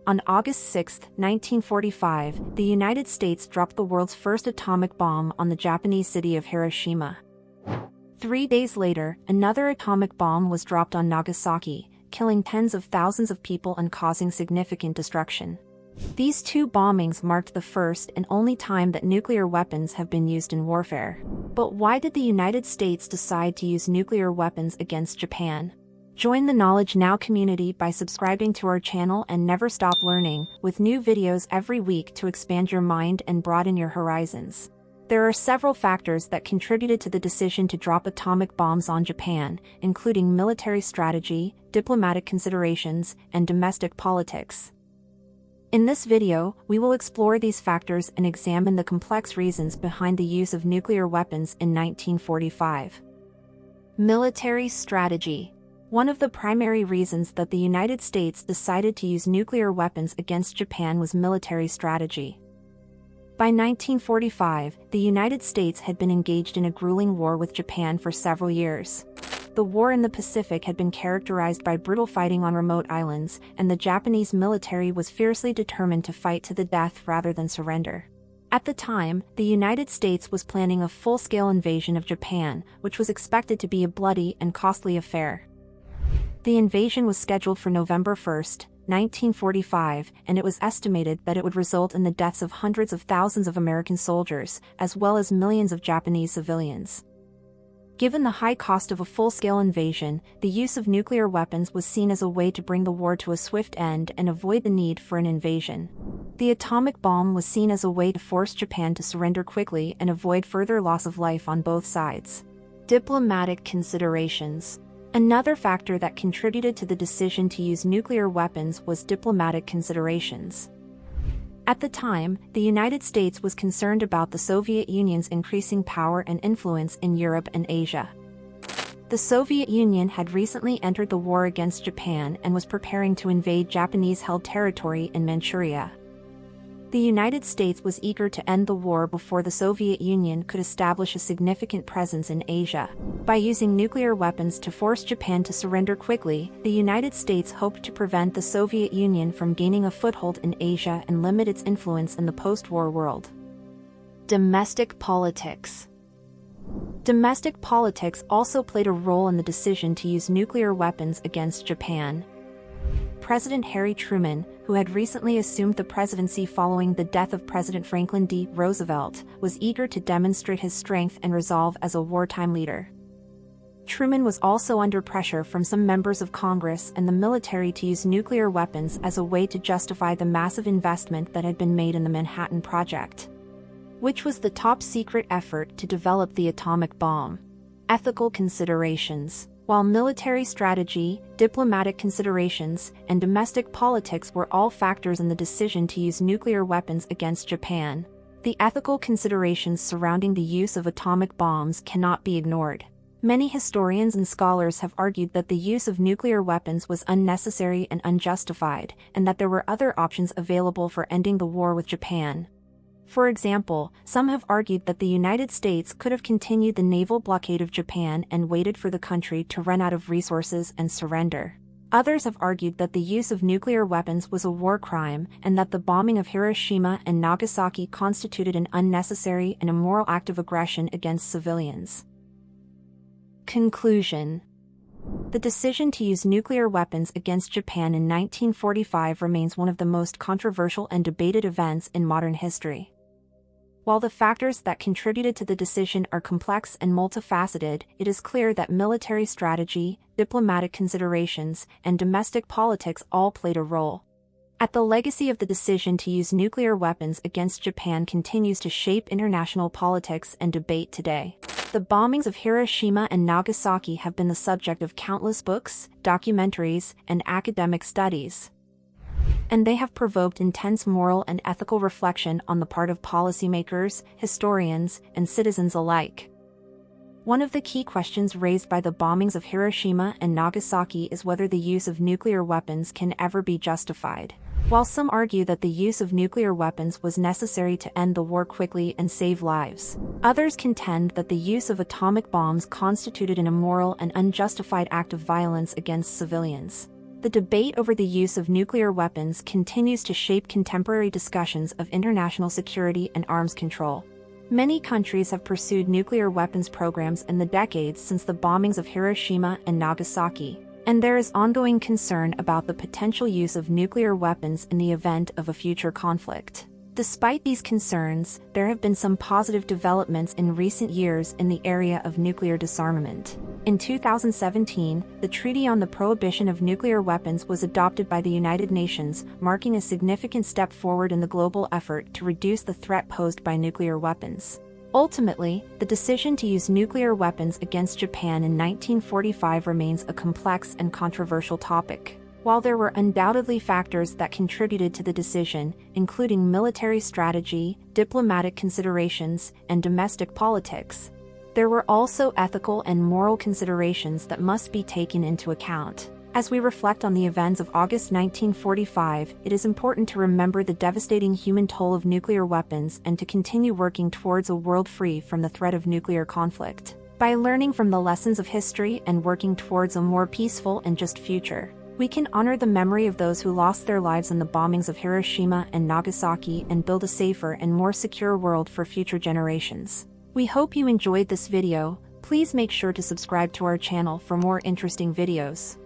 On August 6, 1945, the United States dropped the world's first atomic bomb on the Japanese city of Hiroshima. 3 days later, another atomic bomb was dropped on Nagasaki, killing tens of thousands of people and causing significant destruction. These two bombings marked the first and only time that nuclear weapons have been used in warfare. But why did the United States decide to use nuclear weapons against Japan? Join the Knowledge Now community by subscribing to our channel and never stop learning, with new videos every week to expand your mind and broaden your horizons. There are several factors that contributed to the decision to drop atomic bombs on Japan, including military strategy, diplomatic considerations, and domestic politics. In this video, we will explore these factors and examine the complex reasons behind the use of nuclear weapons in 1945. Military strategy. One of the primary reasons that the United States decided to use nuclear weapons against Japan was military strategy. By 1945, the United States had been engaged in a grueling war with Japan for several years. The war in the Pacific had been characterized by brutal fighting on remote islands, and the Japanese military was fiercely determined to fight to the death rather than surrender. At the time, the United States was planning a full-scale invasion of Japan, which was expected to be a bloody and costly affair. The invasion was scheduled for November 1, 1945, and it was estimated that it would result in the deaths of hundreds of thousands of American soldiers, as well as millions of Japanese civilians. Given the high cost of a full-scale invasion, the use of nuclear weapons was seen as a way to bring the war to a swift end and avoid the need for an invasion. The atomic bomb was seen as a way to force Japan to surrender quickly and avoid further loss of life on both sides. Diplomatic considerations. Another factor that contributed to the decision to use nuclear weapons was diplomatic considerations. At the time, the United States was concerned about the Soviet Union's increasing power and influence in Europe and Asia. The Soviet Union had recently entered the war against Japan and was preparing to invade Japanese-held territory in Manchuria. The United States was eager to end the war before the Soviet Union could establish a significant presence in Asia. By using nuclear weapons to force Japan to surrender quickly, the United States hoped to prevent the Soviet Union from gaining a foothold in Asia and limit its influence in the post-war world. Domestic politics. Domestic politics also played a role in the decision to use nuclear weapons against Japan. President Harry Truman, who had recently assumed the presidency following the death of President Franklin D. Roosevelt, was eager to demonstrate his strength and resolve as a wartime leader. Truman was also under pressure from some members of Congress and the military to use nuclear weapons as a way to justify the massive investment that had been made in the Manhattan Project, which was the top-secret effort to develop the atomic bomb. Ethical considerations. While military strategy, diplomatic considerations, and domestic politics were all factors in the decision to use nuclear weapons against Japan, the ethical considerations surrounding the use of atomic bombs cannot be ignored. Many historians and scholars have argued that the use of nuclear weapons was unnecessary and unjustified, and that there were other options available for ending the war with Japan. For example, some have argued that the United States could have continued the naval blockade of Japan and waited for the country to run out of resources and surrender. Others have argued that the use of nuclear weapons was a war crime and that the bombing of Hiroshima and Nagasaki constituted an unnecessary and immoral act of aggression against civilians. Conclusion. The decision to use nuclear weapons against Japan in 1945 remains one of the most controversial and debated events in modern history. While the factors that contributed to the decision are complex and multifaceted, it is clear that military strategy, diplomatic considerations, and domestic politics all played a role. The legacy of the decision to use nuclear weapons against Japan continues to shape international politics and debate today. The bombings of Hiroshima and Nagasaki have been the subject of countless books, documentaries, and academic studies, and they have provoked intense moral and ethical reflection on the part of policymakers, historians, and citizens alike. One of the key questions raised by the bombings of Hiroshima and Nagasaki is whether the use of nuclear weapons can ever be justified. While some argue that the use of nuclear weapons was necessary to end the war quickly and save lives, others contend that the use of atomic bombs constituted an immoral and unjustified act of violence against civilians. The debate over the use of nuclear weapons continues to shape contemporary discussions of international security and arms control. Many countries have pursued nuclear weapons programs in the decades since the bombings of Hiroshima and Nagasaki, and there is ongoing concern about the potential use of nuclear weapons in the event of a future conflict. Despite these concerns, there have been some positive developments in recent years in the area of nuclear disarmament. In 2017, the Treaty on the Prohibition of Nuclear Weapons was adopted by the United Nations, marking a significant step forward in the global effort to reduce the threat posed by nuclear weapons. Ultimately, the decision to use nuclear weapons against Japan in 1945 remains a complex and controversial topic. While there were undoubtedly factors that contributed to the decision, including military strategy, diplomatic considerations, and domestic politics, there were also ethical and moral considerations that must be taken into account. As we reflect on the events of August 1945, it is important to remember the devastating human toll of nuclear weapons and to continue working towards a world free from the threat of nuclear conflict. By learning from the lessons of history and working towards a more peaceful and just future, we can honor the memory of those who lost their lives in the bombings of Hiroshima and Nagasaki and build a safer and more secure world for future generations. We hope you enjoyed this video. Please make sure to subscribe to our channel for more interesting videos.